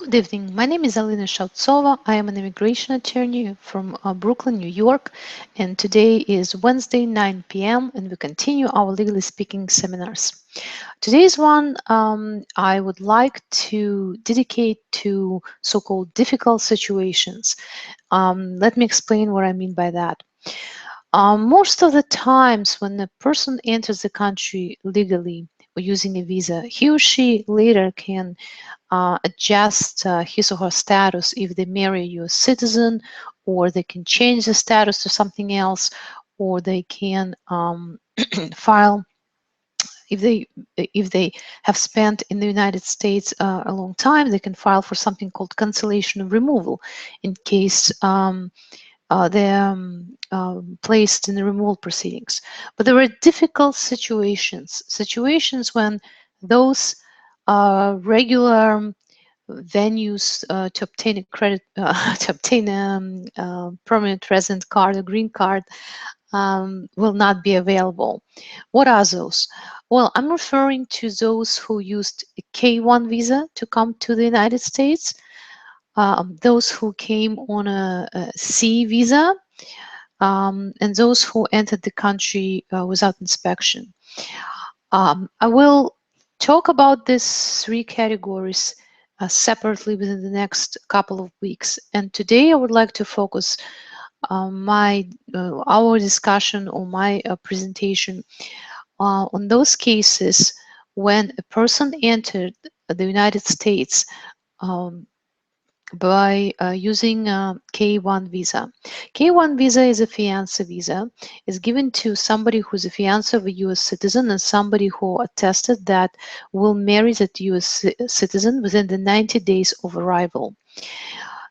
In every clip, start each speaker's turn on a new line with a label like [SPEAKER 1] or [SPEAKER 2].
[SPEAKER 1] Good evening. My name is Alina Shautsova. I am an immigration attorney from Brooklyn, New York, and today is Wednesday, 9 p.m., and we continue our legally speaking seminars. Today's one I would like to dedicate to so-called difficult situations. Let me explain what I mean by that. Most of the times when a person enters the country legally or using a visa, he or she later can adjust his or her status if they marry a U.S. citizen, or they can change the status to something else, or they can file if they have spent in the United States a long time. They can file for something called cancellation of removal in case they're placed in the removal proceedings. But there are difficult situations when those regular venues to obtain a credit, to obtain a permanent resident card, a green card, will not be available. What are those? Well, I'm referring to those who used a K-1 visa to come to the United States, those who came on a C visa, and those who entered the country without inspection. I will talk about these three categories separately within the next couple of weeks. And today I would like to focus our discussion or my presentation on those cases when a person entered the United States by using K-1 visa. K-1 visa is a fiancé visa. It's given to somebody who's a fiancé of a U.S. citizen and somebody who attested that will marry that U.S. citizen within the 90 days of arrival.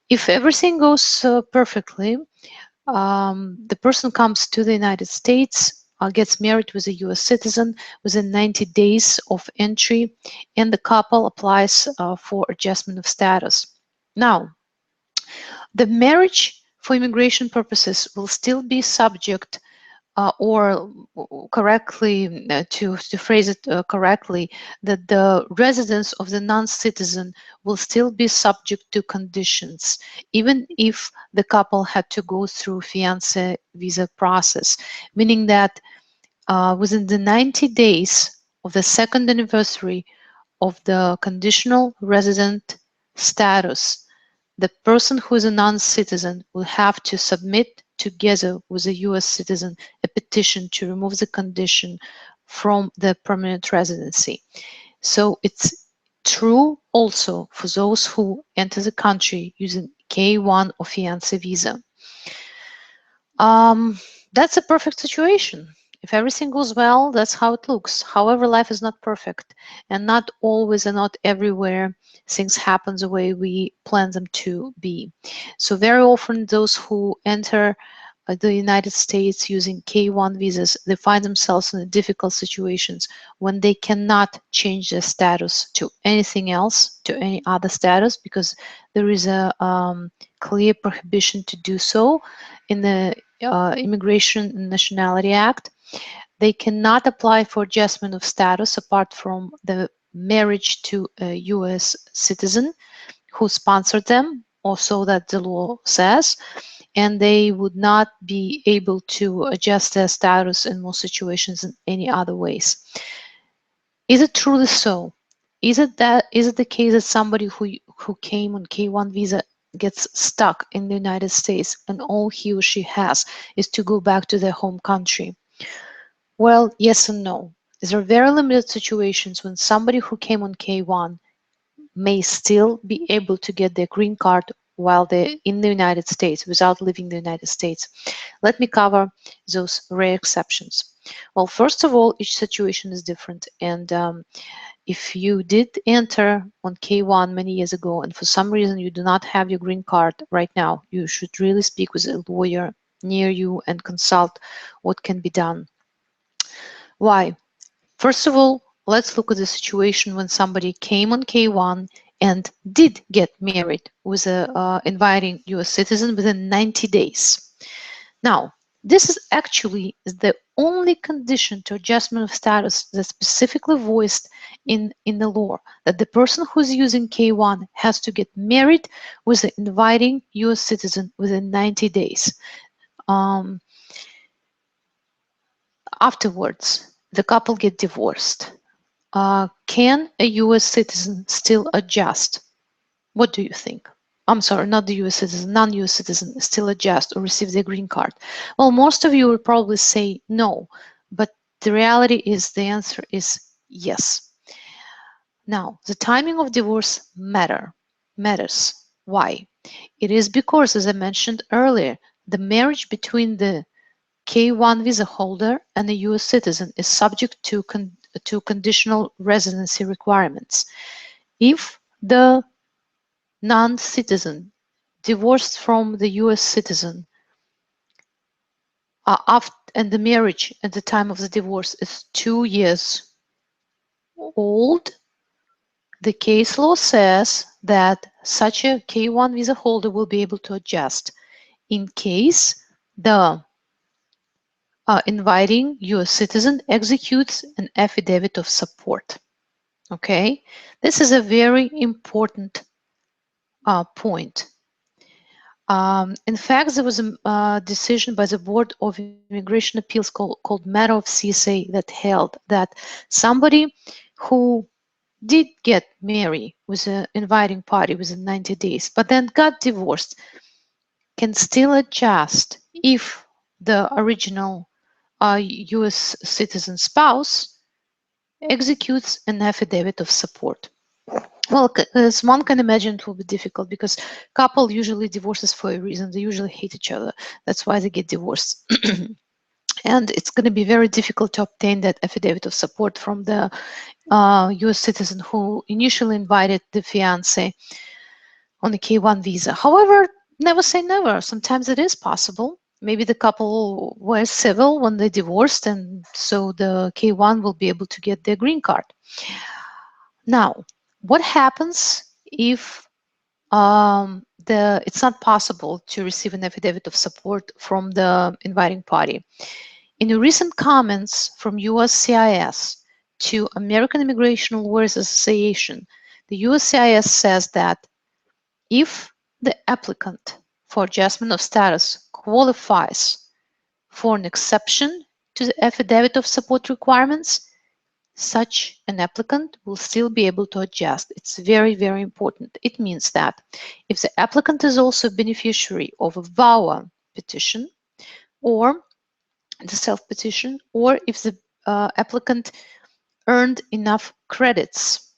[SPEAKER 1] If everything goes perfectly, the person comes to the United States, gets married with a U.S. citizen within 90 days of entry, and the couple applies for adjustment of status. Now, the marriage for immigration purposes will still be subject or correctly, to phrase it correctly, that the residence of the non-citizen will still be subject to conditions, even if the couple had to go through fiancé visa process, meaning that within the 90 days of the second anniversary of the conditional resident status, the person who is a non-citizen will have to submit together with a U.S. citizen a petition to remove the condition from the permanent residency. So it's true also for those who enter the country using K-1 or fiancé visa. That's a perfect situation. If everything goes well, that's how it looks. However, life is not perfect, and not always and not everywhere things happen the way we plan them to be. So very often those who enter the United States using K-1 visas, they find themselves in difficult situations when they cannot change their status to anything else, to any other status, because there is a clear prohibition to do so in the Immigration and Nationality Act. They cannot apply for adjustment of status apart from the marriage to a U.S. citizen who sponsored them, or so that the law says, and they would not be able to adjust their status in most situations in any other ways. Is it truly so? Is it the case that somebody who came on K-1 visa gets stuck in the United States and all he or she has is to go back to their home country? Well, yes and no. There are very limited situations when somebody who came on K-1 may still be able to get their green card while they're in the United States without leaving the United States. Let me cover those rare exceptions. Well, first of all, each situation is different. And if you did enter on K-1 many years ago and for some reason you do not have your green card right now, you should really speak with a lawyer near you and consult what can be done. Why? First of all, let's look at the situation when somebody came on K-1 and did get married with a inviting U.S. citizen within 90 days. Now, This is actually the only condition to adjustment of status that's specifically voiced in the law, that the person who's using K1 has to get married with an inviting US citizen within 90 days. Afterwards, the couple get divorced. Can a US citizen still adjust? What do you think? I'm sorry, not the US citizen, non-US citizen still adjust or receive their green card? Well, most of you will probably say no, but the reality is the answer is yes. Now, the timing of divorce matters. Why? It is because, as I mentioned earlier, the marriage between the K1 visa holder and a US citizen is subject to conditional residency requirements. If the non-citizen divorced from the US citizen and the marriage at the time of the divorce is 2 years old, the case law says that such a K1 visa holder will be able to adjust in case the inviting US citizen executes an affidavit of support. Okay, this is a very important point. In fact, there was a decision by the Board of Immigration Appeals called Matter of CSA that held that somebody who did get married with an inviting party within 90 days, but then got divorced, can still adjust if the original US citizen spouse executes an affidavit of support. Well, as one can imagine, it will be difficult because couple usually divorces for a reason. They usually hate each other. That's why they get divorced. And it's going to be very difficult to obtain that affidavit of support from the US citizen who initially invited the fiance on a K1 visa. However, never say never. Sometimes it is possible. Maybe the couple were civil when they divorced, and so the K1 will be able to get their green card. Now, what happens if it's not possible to receive an affidavit of support from the inviting party? In the recent comments from USCIS to American Immigration Lawyers Association, the USCIS says that if the applicant for adjustment of status qualifies for an exception to the affidavit of support requirements, such an applicant will still be able to adjust. It's very, very important. It means that if the applicant is also a beneficiary of a VAWA petition or the self-petition, or if the applicant earned enough credits,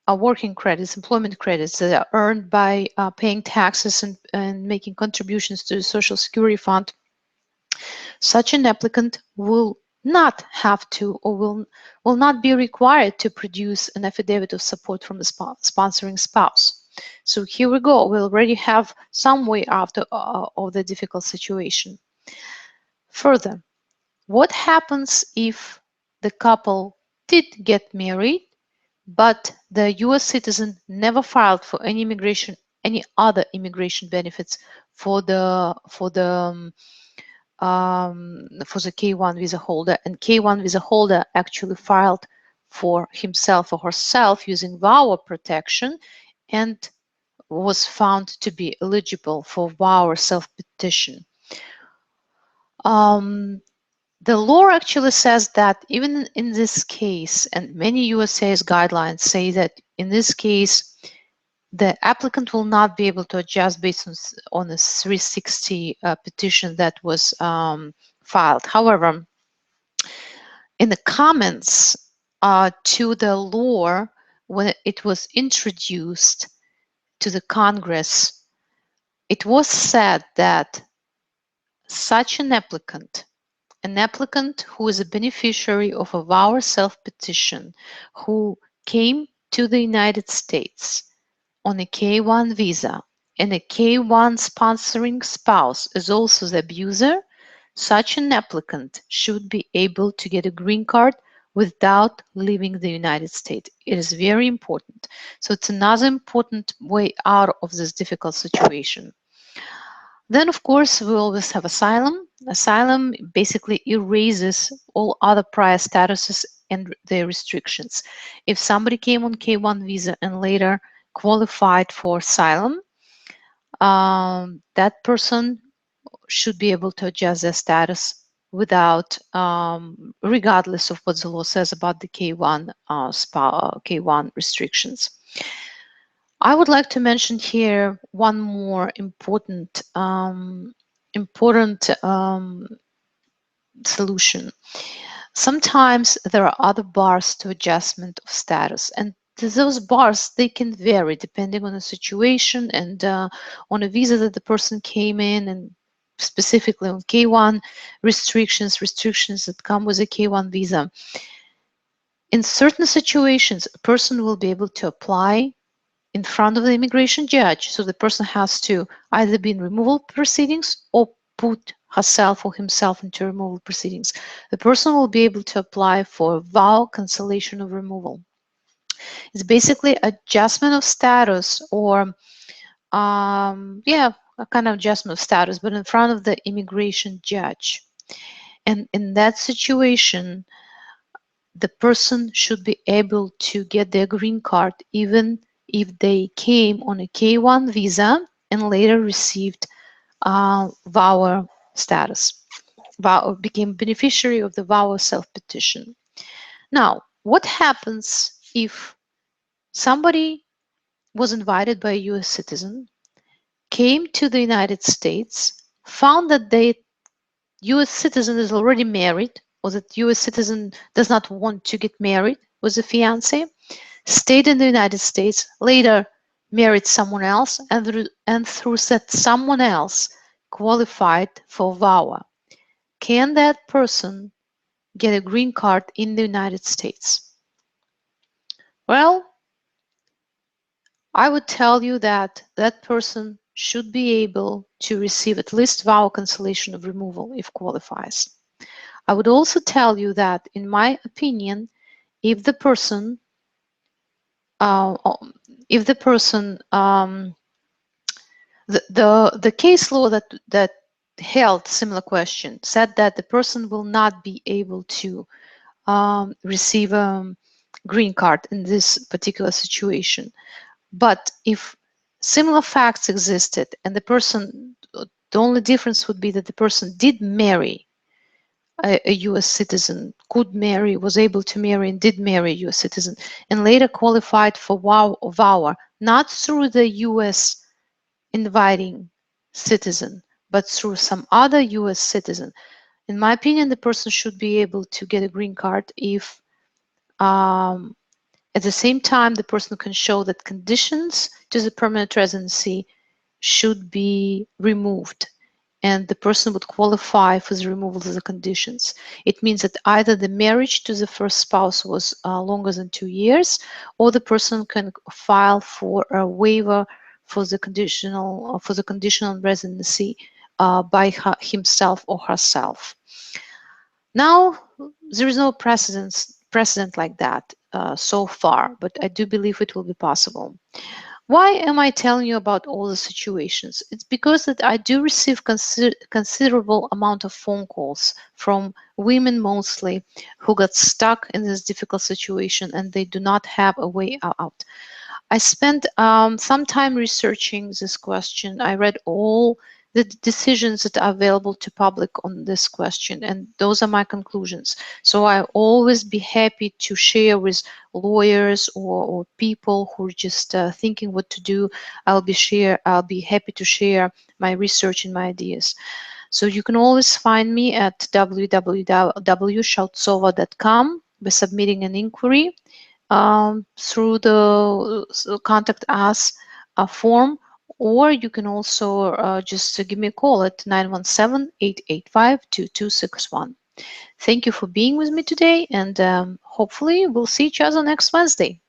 [SPEAKER 1] working credits, employment credits that are earned by paying taxes and making contributions to the Social Security Fund, such an applicant will not have to or will not be required to produce an affidavit of support from the sponsoring spouse. So here we go. We already have some way out of the difficult situation. Further, what happens if the couple did get married, but the US citizen never filed for any other immigration benefits for the K1 visa holder, and K1 visa holder actually filed for himself or herself using VAWA protection and was found to be eligible for VAWA self-petition. The law actually says that even in this case, and many USCIS guidelines say that in this case, the applicant will not be able to adjust based on a 360 petition that was filed. However, in the comments to the law, when it was introduced to the Congress, it was said that such an applicant who is a beneficiary of a VAWA self-petition who came to the United States on a K1 visa and a K1 sponsoring spouse is also the abuser, such an applicant should be able to get a green card without leaving the United States. It is very important. So it's another important way out of this difficult situation. Then, of course, we always have asylum. Asylum basically erases all other prior statuses and their restrictions. If somebody came on K1 visa and later qualified for asylum, that person should be able to adjust their status without, regardless of what the law says about the K1 K1 restrictions. I would like to mention here one more important solution. Sometimes there are other bars to adjustment of status, and those bars, they can vary depending on the situation and on a visa that the person came in, and specifically on K1 restrictions that come with a K1 visa. In certain situations, a person will be able to apply in front of the immigration judge. So the person has to either be in removal proceedings or put herself or himself into removal proceedings. The person will be able to apply for vow cancellation of removal. It's basically adjustment of status, or yeah, a kind of adjustment of status, but in front of the immigration judge. And in that situation, the person should be able to get their green card even if they came on a K1 visa and later received VAWA status, became beneficiary of the VAWA self-petition. Now, what happens if somebody was invited by a US citizen, came to the United States, found that the US citizen is already married, or that US citizen does not want to get married with a fiance, stayed in the United States, later married someone else, and through that someone else qualified for VAWA? Can that person get a green card in the United States? Well, I would tell you that that person should be able to receive at least VAWA cancellation of removal if qualifies. I would also tell you that, in my opinion, if the person the case law that held similar question said that the person will not be able to receive a green card in this particular situation. But if similar facts existed and the only difference would be that the person did marry a US citizen, could marry, was able to marry and did marry a US citizen, and later qualified for VAWA, not through the US inviting citizen, but through some other US citizen. In my opinion, the person should be able to get a green card if at the same time the person can show that conditions to the permanent residency should be removed, and the person would qualify for the removal of the conditions. It means that either the marriage to the first spouse was longer than 2 years, or the person can file for a waiver for the conditional residency by himself or herself. Now, there is no precedent like that so far, but I do believe it will be possible. Why am I telling you about all the situations? It's because that I do receive considerable amount of phone calls from women mostly who got stuck in this difficult situation and they do not have a way out. I spent some time researching this question. I read all the decisions that are available to public on this question, and those are my conclusions. So I always be happy to share with lawyers or people who are just thinking what to do. I'll be happy to share my research and my ideas. So you can always find me at www.shaltsova.com by submitting an inquiry through the contact us form, or you can also just give me a call at 917-885-2261. Thank you for being with me today, and hopefully we'll see each other next Wednesday.